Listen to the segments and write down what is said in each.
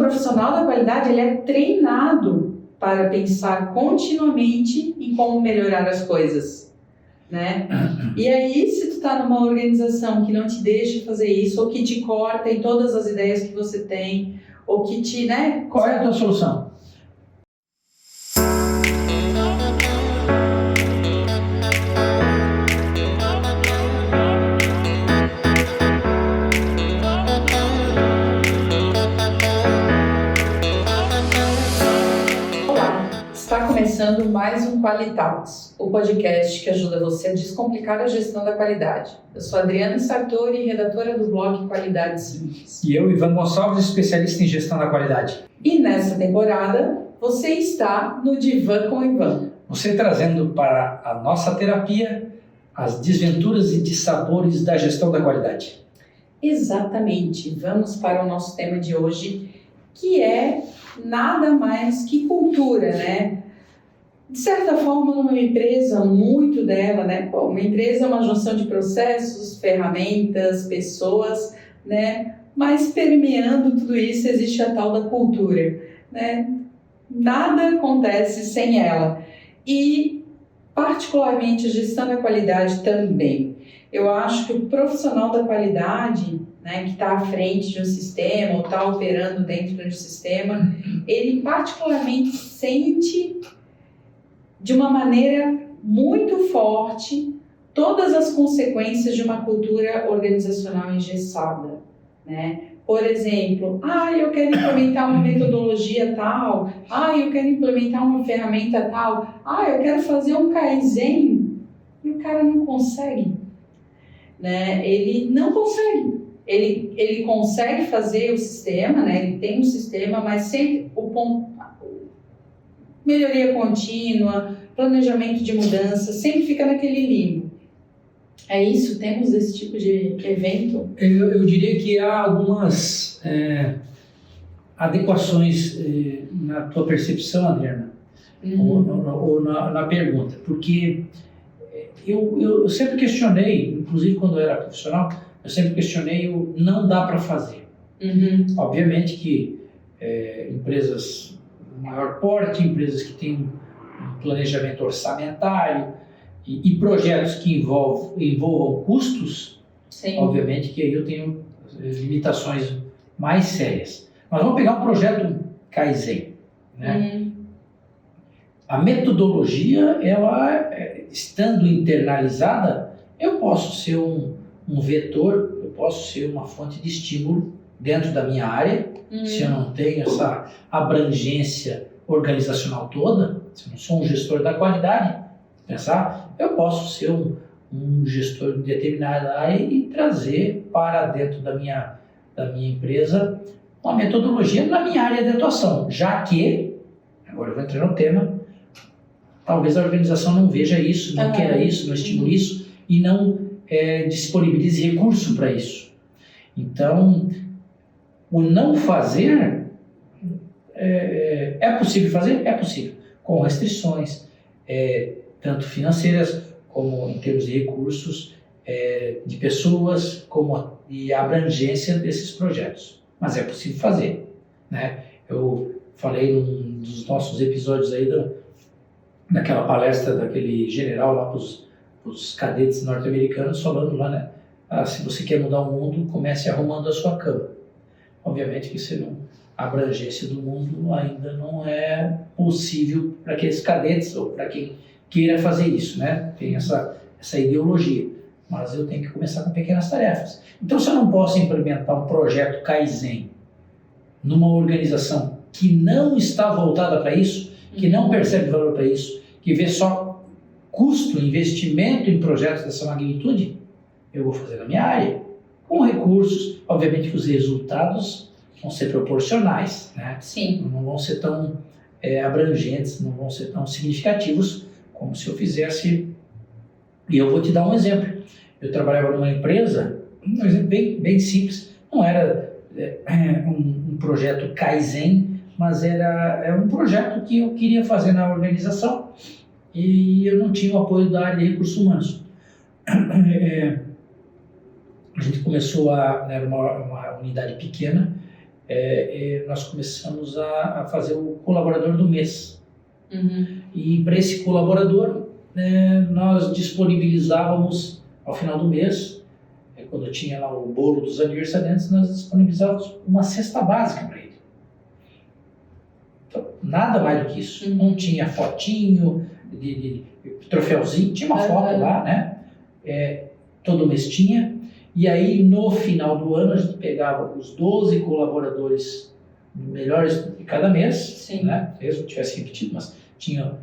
profissional da qualidade, ele é treinado para pensar continuamente em como melhorar as coisas, né? E aí, se tu está numa organização que não te deixa fazer isso, ou que te corta em todas as ideias que você tem, ou que te, né? Qual é a tua solução? Está começando mais um Qualitalks, o podcast que ajuda você a descomplicar a gestão da qualidade. Eu sou Adriana Sartori, redatora do blog Qualidade Simples. E eu, Ivan Gonçalves, especialista em gestão da qualidade. E nessa temporada, você está no Divã com o Ivan. Você trazendo para a nossa terapia as desventuras e dissabores da gestão da qualidade. Exatamente. Vamos para o nosso tema de hoje, que é nada mais que cultura, né? De certa forma, numa empresa, muito dela, né? Bom, uma empresa é uma junção de processos, ferramentas, pessoas, né? Mas permeando tudo isso existe a tal da cultura, né? Nada acontece sem ela. E, particularmente, a gestão da qualidade também. Eu acho que o profissional da qualidade, né, que está à frente de um sistema ou está operando dentro de um sistema, ele particularmente sente de uma maneira muito forte todas as consequências de uma cultura organizacional engessada, né? Por exemplo, eu quero implementar uma metodologia tal, eu quero implementar uma ferramenta tal, eu quero fazer um Kaizen, e o cara não consegue, né? Ele não consegue. Ele consegue fazer o sistema, né? Ele tem um sistema, mas sempre o ponto, melhoria contínua, planejamento de mudança, sempre fica naquele limbo. É isso? Temos esse tipo de evento? Eu diria que há algumas adequações na tua percepção, Adriana, ou na pergunta, porque eu sempre questionei, inclusive quando eu era profissional, eu sempre questionei o não dá para fazer. Obviamente que empresas de maior porte, empresas que têm um planejamento orçamentário e projetos que envolvam custos, Sim. Obviamente que aí eu tenho limitações mais sérias. Mas vamos pegar um projeto Kaizen, né? A metodologia, ela estando internalizada, eu posso ser um vetor, eu posso ser uma fonte de estímulo dentro da minha área, se eu não tenho essa abrangência organizacional toda, se eu não sou um gestor da qualidade, eu posso ser um gestor de determinada área e trazer para dentro da minha empresa uma metodologia na minha área de atuação, já que, agora eu vou entrar no tema, talvez a organização não veja isso, não queira isso, não estimule isso e não disponibilize recurso para isso. Então, o não fazer, é possível fazer? É possível, com restrições, tanto financeiras, como em termos de recursos, de pessoas, como de abrangência desses projetos. Mas é possível fazer, né? Eu falei num dos nossos episódios aí daquela palestra daquele general lá para os cadetes norte-americanos, falando lá, né? Se você quer mudar o mundo, comece arrumando a sua cama. Obviamente que a abrangência do mundo ainda não é possível para aqueles cadetes ou para quem queira fazer isso, né? Tem essa ideologia, mas eu tenho que começar com pequenas tarefas. Então, se eu não posso implementar um projeto Kaizen numa organização que não está voltada para isso, que não percebe valor para isso, que vê só custo, investimento em projetos dessa magnitude, eu vou fazer na minha área, com recursos, obviamente que os resultados vão ser proporcionais, né? Sim. Não vão ser tão abrangentes, não vão ser tão significativos como se eu fizesse. E eu vou te dar um exemplo. Eu trabalhava numa empresa, um exemplo bem simples, não era um projeto Kaizen, mas era um projeto que eu queria fazer na organização e eu não tinha o apoio da área de recursos humanos. A gente começou era uma unidade pequena, nós começamos a fazer o colaborador do mês. Uhum. E para esse colaborador, nós disponibilizávamos, ao final do mês, quando tinha lá o bolo dos aniversariantes, nós disponibilizávamos uma cesta básica para ele. Então, nada mais do que isso. Uhum. Não tinha fotinho, de troféuzinho, tinha uma foto lá, né? Todo mês tinha. E aí, no final do ano, a gente pegava os 12 colaboradores melhores de cada mês, Sim. né? Mesmo tivesse repetido, mas tinha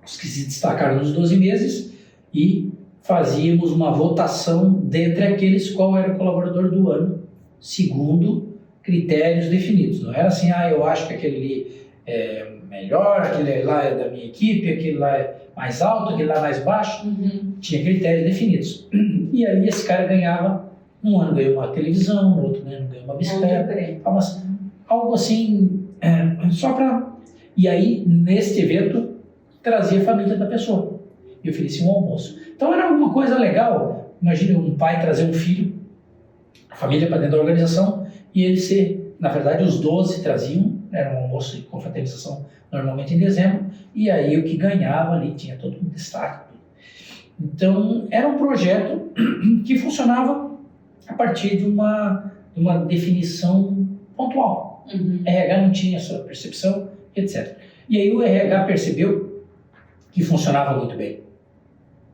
os que se destacaram nos 12 meses e fazíamos uma votação dentre aqueles qual era o colaborador do ano, segundo critérios definidos. Não era assim, eu acho que aquele ali é melhor, aquele lá é da minha equipe, aquele lá é mais alto, aquele lá é mais baixo. Uhum. Tinha critérios definidos. E aí esse cara ganhava, um ano ganhou uma televisão, no outro ano ganhou uma bicicleta, algo assim, só para... E aí, neste evento, trazia a família da pessoa e oferecia um almoço. Então era alguma coisa legal. Imagina um pai trazer um filho, a família para dentro da organização, e ele ser, na verdade, os 12 traziam, era um almoço de confraternização normalmente em dezembro, e aí o que ganhava ali tinha todo um destaque. Então era um projeto que funcionava a partir de uma definição pontual. Uhum. RH não tinha essa percepção, etc. E aí o RH percebeu que funcionava muito bem,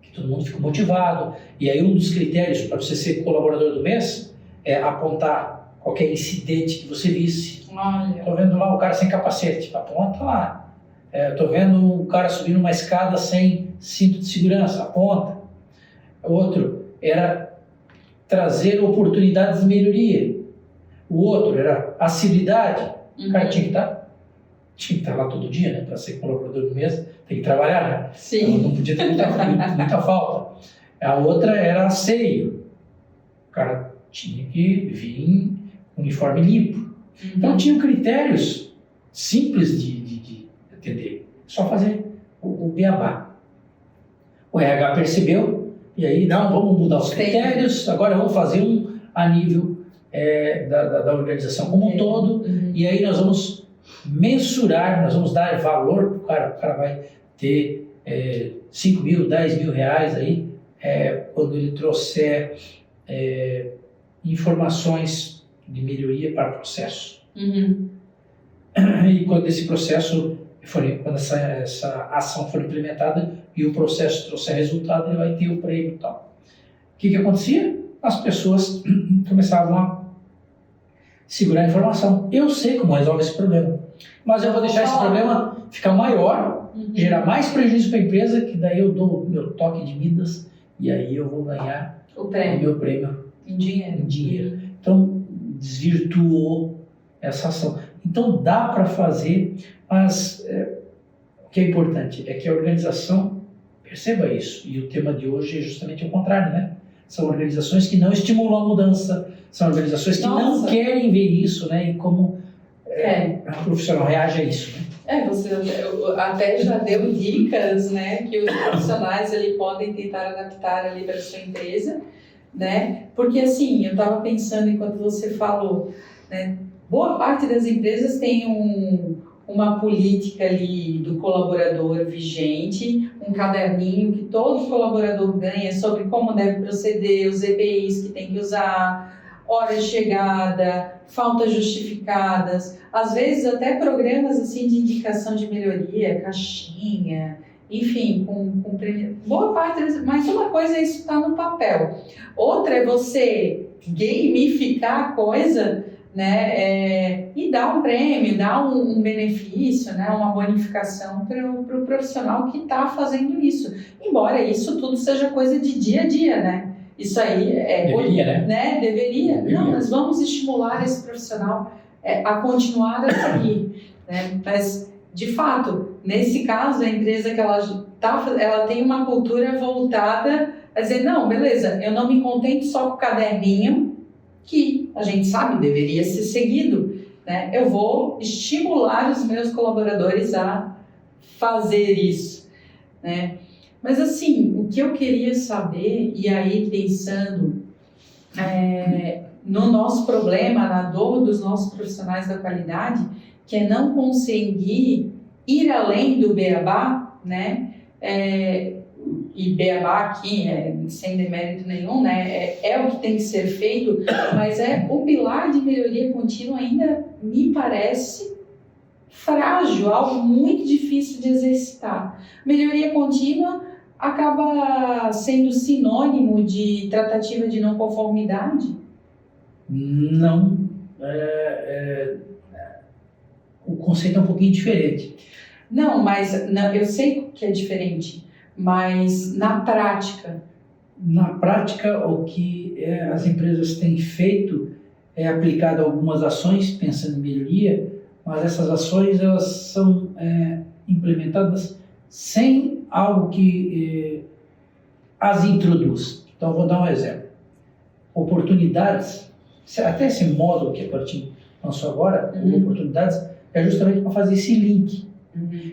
que todo mundo ficou motivado. E aí um dos critérios para você ser colaborador do mês é apontar qualquer incidente que você visse. Estou vendo lá o cara sem capacete, aponta lá. Estou vendo o cara subindo uma escada sem cinto de segurança, aponta. Outro era trazer oportunidades de melhoria. O outro era assiduidade. Uhum. O cara tinha que estar lá todo dia, né? Para ser colaborador do mês, tem que trabalhar, né? Sim. Então, não podia ter muita falta. A outra era asseio. O cara tinha que vir uniforme limpo. Uhum. Então, tinham critérios simples de atender. Só fazer o beabá. O RH percebeu, e aí, vamos mudar os critérios, agora vamos fazer um a nível da organização como um todo, e aí nós vamos mensurar, nós vamos dar valor para o cara vai ter 5 mil, 10 mil reais aí, quando ele trouxer informações de melhoria para o processo. Uhum. E quando esse processo quando essa ação for implementada e o processo trouxer resultado, ele vai ter o prêmio e tal. O que acontecia? As pessoas começavam a segurar a informação. Eu sei como resolve esse problema, mas eu vou deixar esse problema ficar maior, gerar mais prejuízo para a empresa, que daí eu dou o meu toque de Midas e aí eu vou ganhar o meu prêmio em dinheiro. Então, desvirtuou essa ação. Então, dá para fazer, mas o que é importante é que a organização perceba isso. E o tema de hoje é justamente o contrário, né? São organizações que não estimulam a mudança, são organizações que não querem ver isso, né? E como o profissional reage a isso, né? Você até já deu dicas, né? Que os profissionais ali podem tentar adaptar ali para a sua empresa, né? Porque assim, eu estava pensando enquanto você falou, né? Boa parte das empresas tem uma política ali do colaborador vigente, um caderninho que todo colaborador ganha sobre como deve proceder, os EPIs que tem que usar, hora de chegada, faltas justificadas, às vezes até programas assim de indicação de melhoria, caixinha, enfim, com boa parte, mas uma coisa é isso estar no papel, outra é você gamificar a coisa, né, e dar um prêmio, dar um benefício, né, uma bonificação para o profissional que está fazendo isso. Embora isso tudo seja coisa de dia a dia, né? Isso aí deveria, né? Deveria. Não, nós vamos estimular esse profissional a continuar a seguir, né? Mas, de fato, nesse caso, a empresa que ela tem uma cultura voltada a dizer, não, beleza, eu não me contento só com o caderninho, que a gente sabe deveria ser seguido, né? Eu vou estimular os meus colaboradores a fazer isso, né? Mas assim, o que eu queria saber, e aí pensando no nosso problema, na dor dos nossos profissionais da qualidade, que é não conseguir ir além do beabá, né? E beabá aqui, sem demérito nenhum, né? É o que tem que ser feito, mas o pilar de melhoria contínua ainda me parece frágil, algo muito difícil de exercitar. Melhoria contínua acaba sendo sinônimo de tratativa de não conformidade? Não. O conceito é um pouquinho diferente. Não, mas eu sei que é diferente, mas na prática... Na prática, o que as empresas têm feito é aplicado algumas ações pensando em melhoria, mas essas ações elas são implementadas sem algo que as introduz. Então, vou dar um exemplo. Oportunidades, até esse módulo que a Partim lançou agora, oportunidades, é justamente para fazer esse link.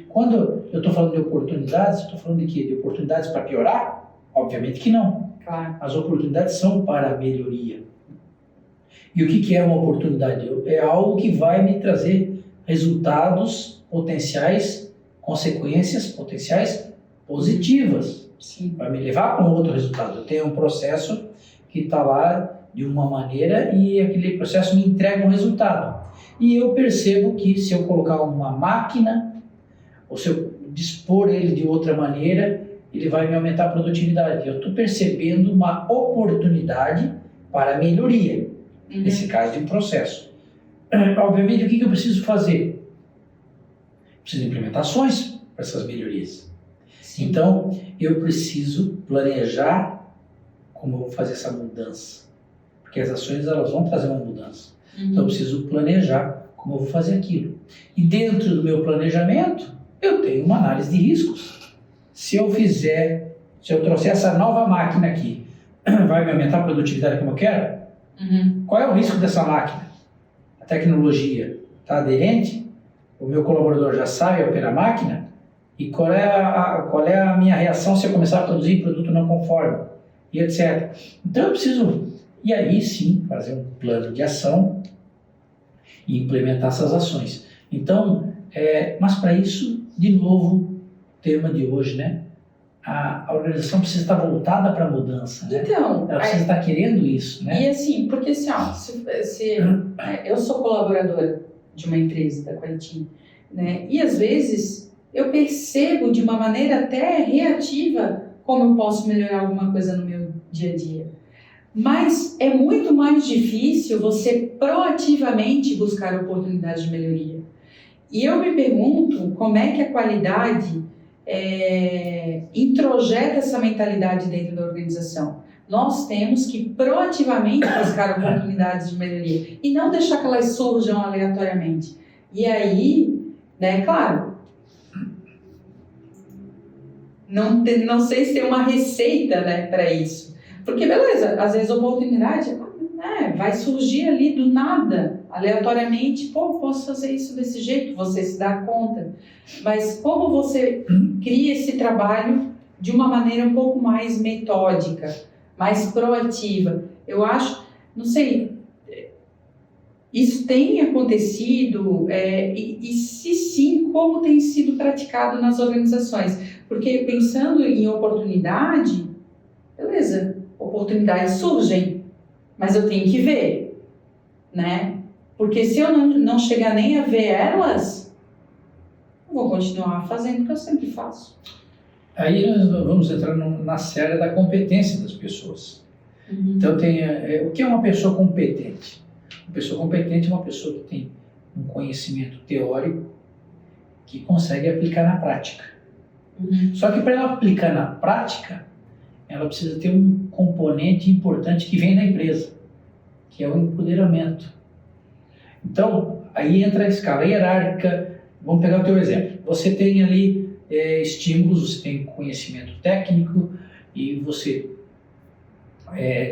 Quando eu estou falando de oportunidades, estou falando de quê? De oportunidades para piorar? Obviamente que não. Claro. As oportunidades são para a melhoria. E o que é uma oportunidade? É algo que vai me trazer resultados potenciais, consequências potenciais positivas. Sim. Vai me levar para um outro resultado. Eu tenho um processo que está lá de uma maneira e aquele processo me entrega um resultado. E eu percebo que se eu colocar uma máquina, ou se eu dispor ele de outra maneira, ele vai me aumentar a produtividade. Eu estou percebendo uma oportunidade para melhoria, nesse caso de um processo. Obviamente, o que eu preciso fazer? Preciso de implementações para essas melhorias. Sim. Então, eu preciso planejar como eu vou fazer essa mudança. Porque as ações elas vão trazer uma mudança. Então, eu preciso planejar como eu vou fazer aquilo. E dentro do meu planejamento, eu tenho uma análise de riscos. Se eu trouxer essa nova máquina aqui, vai me aumentar a produtividade como eu quero? Qual é o risco dessa máquina? A tecnologia está aderente? O meu colaborador já sabe operar a máquina? E qual é a minha reação se eu começar a produzir produto não conforme? E etc. Então eu preciso, e aí sim, fazer um plano de ação e implementar essas ações. Então, mas para isso, de novo, tema de hoje, né? A organização precisa estar voltada para a mudança, né? Então, ela precisa estar querendo isso, né? E assim, porque assim, eu sou colaboradora de uma empresa da Qualitim, né? E às vezes eu percebo de uma maneira até reativa como eu posso melhorar alguma coisa no meu dia a dia. Mas é muito mais difícil você proativamente buscar oportunidades de melhoria. E eu me pergunto como é que a qualidade introjeta essa mentalidade dentro da organização. Nós temos que proativamente buscar oportunidades de melhoria e não deixar que elas surjam aleatoriamente. E aí, né, claro, não sei se tem uma receita, né, para isso. Porque, beleza, às vezes a oportunidade vai surgir ali do nada, aleatoriamente. Pô, posso fazer isso desse jeito, você se dá conta. Mas como você cria esse trabalho de uma maneira um pouco mais metódica, mais proativa? Eu acho, não sei, isso tem acontecido e se sim, como tem sido praticado nas organizações? Porque pensando em oportunidade, beleza, oportunidades surgem, mas eu tenho que ver, né? Porque se eu não chegar nem a ver elas, eu vou continuar fazendo o que eu sempre faço. Aí nós vamos entrar na série da competência das pessoas. Então, o que é uma pessoa competente? Uma pessoa competente é uma pessoa que tem um conhecimento teórico que consegue aplicar na prática. Só que para ela aplicar na prática, ela precisa ter um componente importante que vem da empresa, que é o empoderamento. Então, aí entra a escala hierárquica. Vamos pegar o teu exemplo. Você tem ali estímulos, você tem conhecimento técnico e você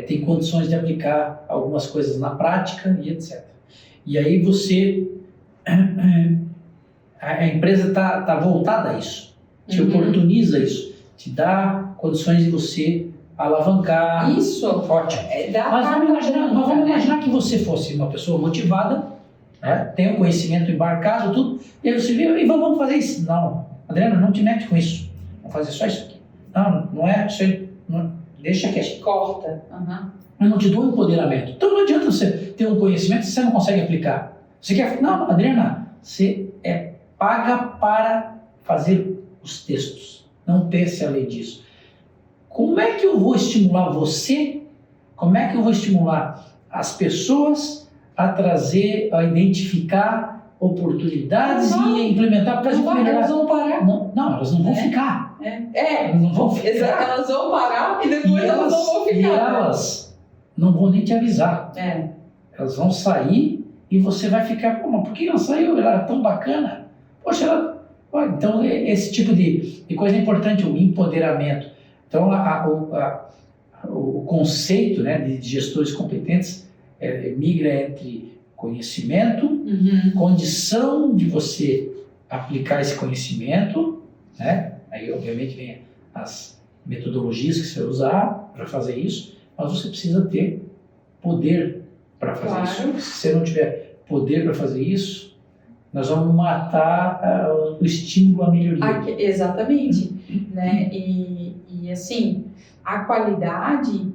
tem condições de aplicar algumas coisas na prática e etc. E aí a empresa está voltada a isso, te oportuniza isso, te dá condições de você alavancar. Isso. Ótimo. Mas vamos imaginar que você fosse uma pessoa motivada, né? Tem um conhecimento embarcado, tudo, e aí você viu, e vamos fazer isso. Não, Adriana, não te mete com isso. Vamos fazer só isso aqui. Não é isso aí. Deixa quieto. Corta. Uhum. Eu não te dou empoderamento. Então não adianta você ter um conhecimento se você não consegue aplicar. Você quer... Não, Adriana, você é paga para fazer os textos. Não pense além disso. Como é que eu vou estimular você? Como é que eu vou estimular as pessoas a trazer, a identificar oportunidades e implementar para elas vão parar. Não, elas não vão ficar. Elas não vão ficar. Exato, elas vão parar e depois elas não vão ficar. E elas não vão nem te avisar. Elas vão sair e você vai ficar, pô, mas por que ela saiu? Ela era tão bacana. Poxa, ela... Então, esse tipo de coisa é importante, o empoderamento. Então, o conceito, né, de gestores competentes migra entre conhecimento, condição de você aplicar esse conhecimento, né? Aí, obviamente, vem as metodologias que você vai usar para fazer isso, mas você precisa ter poder para fazer isso. Se você não tiver poder para fazer isso, nós vamos matar o estímulo à melhoria. Exatamente. Né? E assim, a qualidade,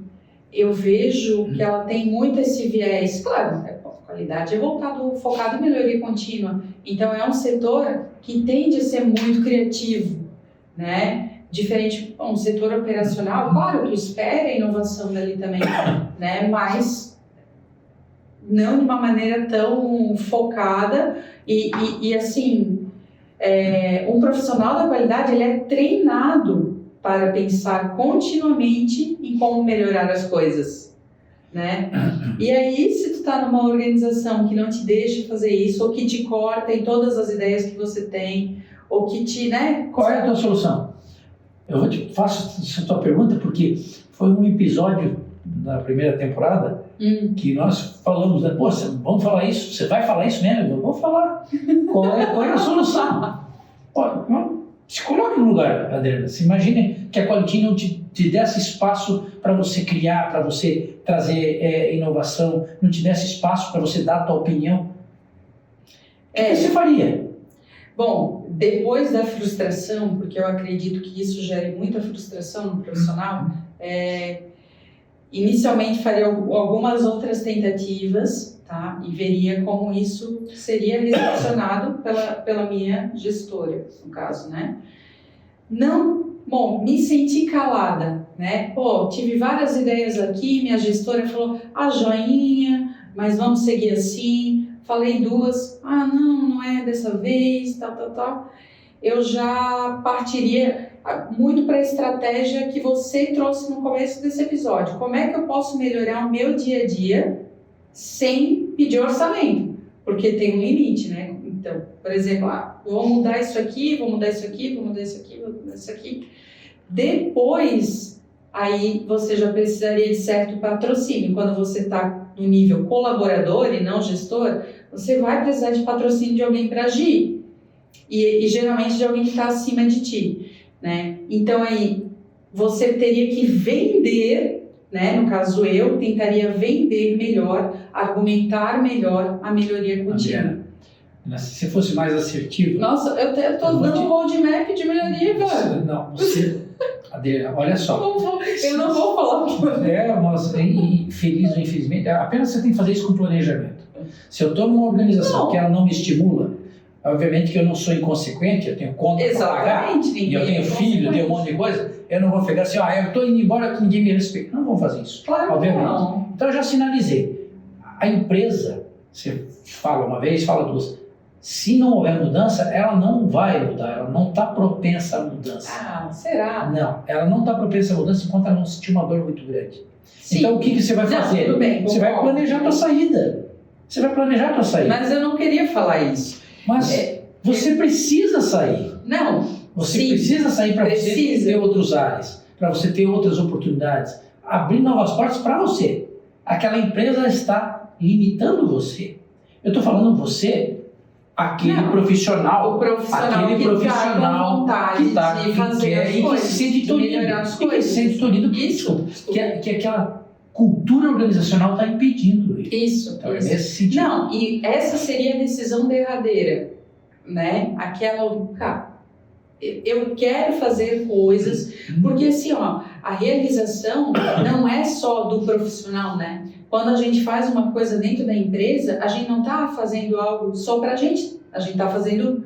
eu vejo que ela tem muito esse viés. Claro, a qualidade é focado em melhoria contínua. Então, é um setor que tende a ser muito criativo, né? Diferente, um setor operacional, claro, tu espera a inovação dali também, né? Mas não de uma maneira tão focada e assim, um profissional da qualidade, ele é treinado para pensar continuamente em como melhorar as coisas, né? E aí, se tu tá numa organização que não te deixa fazer isso, ou que te corta em todas as ideias que você tem, ou que te, né? Qual é a tua solução? Eu faço essa tua pergunta porque foi um episódio na primeira temporada que nós falamos, né? Pô, vamos falar isso? Você vai falar isso mesmo? Vamos falar. Qual é a solução? Se coloque no lugar, Adriana. Se imagine que a Quality não te desse espaço para você criar, para você trazer inovação, não te desse espaço para você dar a tua opinião. O que você faria? Bom, depois da frustração, porque eu acredito que isso gere muita frustração no profissional, inicialmente faria algumas outras tentativas, tá? E veria como isso seria recepcionado pela minha gestora, no caso, né? Me senti calada, né? Pô, tive várias ideias aqui, minha gestora falou, joinha, mas vamos seguir assim. Falei duas, não é dessa vez, tal. Eu já partiria muito para a estratégia que você trouxe no começo desse episódio. Como é que eu posso melhorar o meu dia a dia sem pedir orçamento? Porque tem um limite, né? Então, por exemplo, vou mudar isso aqui, vou mudar isso aqui, vou mudar isso aqui, vou mudar isso aqui. Depois, aí você já precisaria de certo patrocínio. Quando você está no nível colaborador e não gestor, você vai precisar de patrocínio de alguém para agir. E geralmente de alguém que está acima de ti, né? Então aí você teria que vender, né? No caso eu tentaria vender melhor, argumentar melhor a melhoria contínua. Adriana, se você fosse mais assertivo... Nossa, eu tô dando um roadmap de melhoria, cara. Não, você... Adriana, olha só. Eu não vou falar o que mas feliz ou infelizmente, apenas você tem que fazer isso com planejamento. Se eu estou numa organização que ela não me estimula, obviamente que eu não sou inconsequente, eu tenho conta para pagar, e eu tenho filho, tenho um monte de coisa, eu não vou pegar assim, eu estou indo embora que ninguém me respeita. Não vou fazer isso, obviamente. Não. Então eu já sinalizei. A empresa, você fala uma vez, fala duas, se não houver mudança, ela não vai mudar, ela não está propensa à mudança. Será? Não, ela não está propensa à mudança enquanto ela não sentir uma dor muito grande. Sim. Então o que você vai fazer? Tudo bem, você vai planejar a tua saída. Você vai planejar a tua saída. Mas eu não queria falar isso. Mas você precisa sair. Não. Você precisa sair para você ter outros ares, para você ter outras oportunidades, abrir novas portas para você. Aquela empresa está limitando você. Eu estou falando você aquele Não, profissional, o profissional aquele que tá profissional com vontade que tá, de fazer quer, as e que coisas, se sente de tolhido, melhorar as e que se coisas. sente tolhido, Isso. que aquela cultura organizacional está impedindo isso. Isso, Então, é isso. nesse sentido. Não, e essa seria a decisão derradeira, né? Aquela, cara, eu quero fazer coisas, porque assim, ó, a realização não é só do profissional, né? Quando a gente faz uma coisa dentro da empresa, a gente não está fazendo algo só para a gente está fazendo,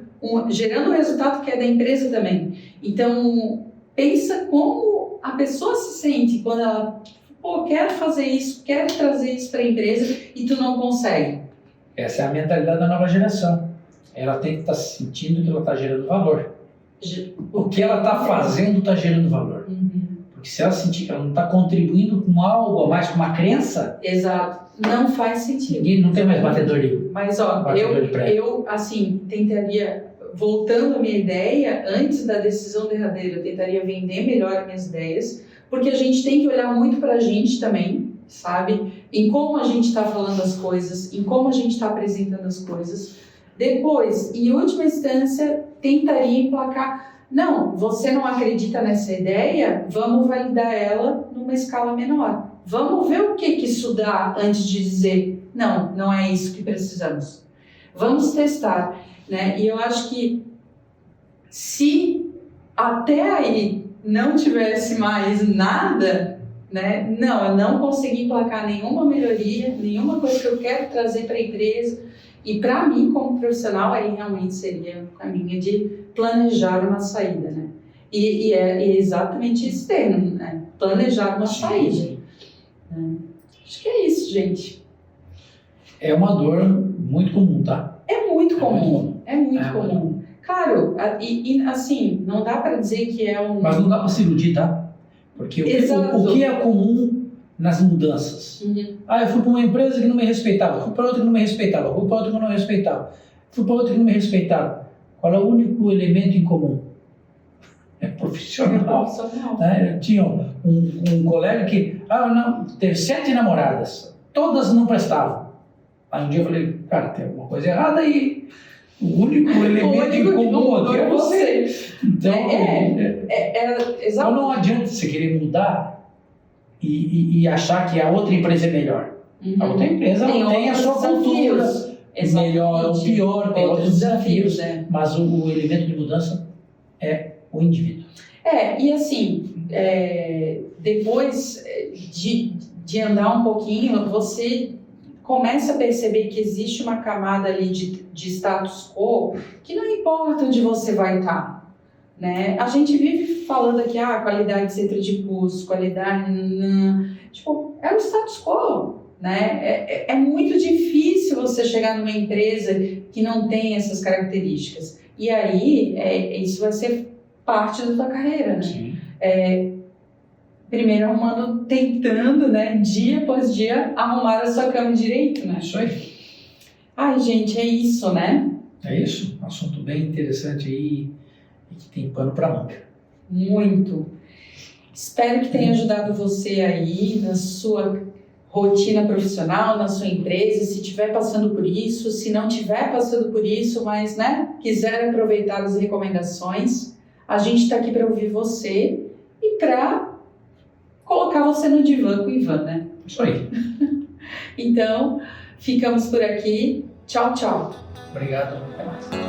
gerando um resultado que é da empresa também. Então, pensa como a pessoa se sente quando ela, pô, quero fazer isso, quero trazer isso para a empresa e tu não consegue. Essa é a mentalidade da nova geração. Ela tem que estar sentindo que ela está gerando valor. O que ela está fazendo está gerando valor. Porque se ela sentir que ela não está contribuindo com algo a mais, com uma crença... Exato. Não faz sentido. Ninguém não tem mais batedor de... Mas, ó, eu, assim, tentaria, voltando à minha ideia, antes da decisão derradeira, eu tentaria vender melhor minhas ideias, porque a gente tem que olhar muito para a gente também, sabe? Em como a gente está falando as coisas, em como a gente está apresentando as coisas. Depois, em última instância, tentaria emplacar, não, você não acredita nessa ideia? Vamos validar ela numa escala menor. Vamos ver o que isso dá antes de dizer, não, não é isso que precisamos. Vamos testar, né? E eu acho que se até aí não tivesse mais nada, né? Não, eu não consegui emplacar nenhuma melhoria, nenhuma coisa que eu quero trazer para a empresa. E para mim, como profissional, aí realmente seria o caminho de planejar uma saída, né? E é exatamente esse termo, né? Planejar uma saída. Acho que é isso, gente. É uma dor muito comum, tá? É muito comum. É muito comum. Claro, e assim, não dá para dizer que é um... Mas não dá para se iludir, tá? Porque o que é comum nas mudanças? Eu fui para uma empresa que não me respeitava, fui para outra que não me respeitava, fui para outra que não me respeitava, fui para outra que não me respeitava. Qual é o único elemento em comum? É profissional. Né? Eu tinha um colega que teve 7 namoradas, todas não prestavam. Aí um dia eu falei, cara, tem alguma coisa errada aí. O único elemento em comum aqui é você. Então, então não adianta você querer mudar e achar que a outra empresa é melhor. A outra empresa tem a sua cultura. Melhor ou pior, tem outros desafios, né? Mas o elemento de mudança é o indivíduo. E assim, depois de andar um pouquinho, você começa a perceber que existe uma camada ali de status quo que não importa onde você vai estar, né? A gente vive falando aqui, qualidade de centro de curso, qualidade... Tipo, é o status quo, né? É muito difícil você chegar numa empresa que não tem essas características. E aí, isso vai ser parte da tua carreira, né? Sim. Primeiro arrumando, tentando, né, dia após dia, arrumar a sua cama direito, né? Isso aí. Ai, gente, é isso, né? É isso. Um assunto bem interessante aí e que tem pano para manga. Muito. Espero que tenha ajudado você aí na sua rotina profissional, na sua empresa, se estiver passando por isso, se não estiver passando por isso, mas, né, quiser aproveitar as recomendações, a gente está aqui para ouvir você e para colocar você no divã com o Ivan, né? Isso aí. Então, ficamos por aqui. Tchau, tchau. Obrigado. Até mais.